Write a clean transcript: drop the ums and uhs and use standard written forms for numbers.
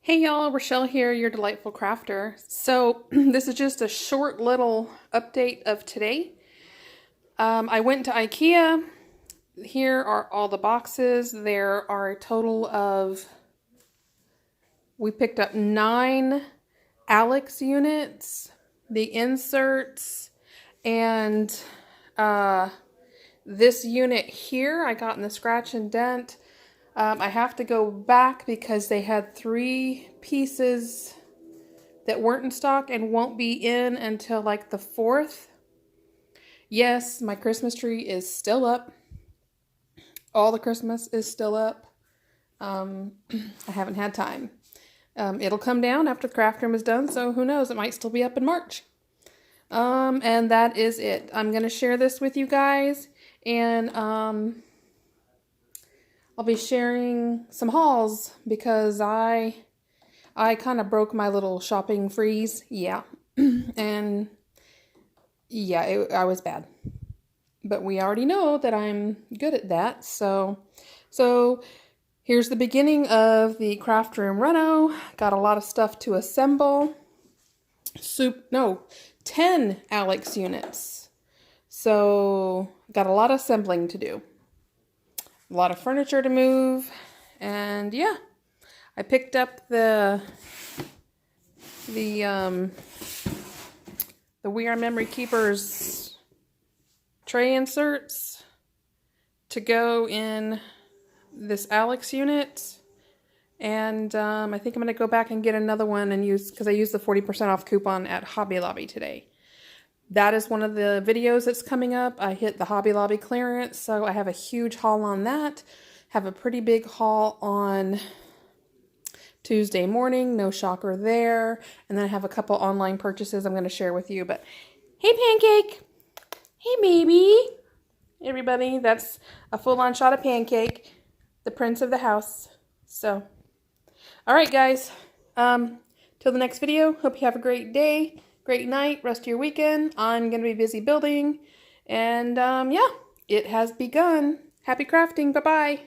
Hey y'all, Rochelle here, your delightful crafter. So this is just a short little update of today. I went to Ikea. Here are all the boxes. There are a total of, we picked up 9 Alex units, the inserts, and this unit here I got in the scratch and dent. I have to go back because they had 3 pieces that weren't in stock and won't be in until like the 4th. Yes, my Christmas tree is still up. All the Christmas is still up. I haven't had time. It'll come down after the Craftroom is done, so who knows, it might still be up in March. And that is it. I'm going to share this with you guys, and I'll be sharing some hauls because I kind of broke my little shopping freeze. Yeah. And yeah, I was bad. But we already know that I'm good at that. So here's the beginning of the Craftroom reno. Got a lot of stuff to assemble. 10 Alex units. So got a lot of assembling to do. A lot of furniture to move, and yeah, I picked up the We Are Memory Keepers tray inserts to go in this Alex unit, and I think I'm going to go back and get another one and use, because I used the 40% off coupon at Hobby Lobby today. That is one of the videos that's coming up. I hit the Hobby Lobby clearance, so I have a huge haul on that. Have a pretty big haul on Tuesday morning, no shocker there. And then I have a couple online purchases I'm going to share with you. But hey, Pancake! Hey, baby! Everybody, that's a full-on shot of Pancake, the prince of the house. So, alright guys, till the next video, hope you have a great day. Great night, rest of your weekend. I'm going to be busy building. And yeah, it has begun. Happy crafting. Bye-bye.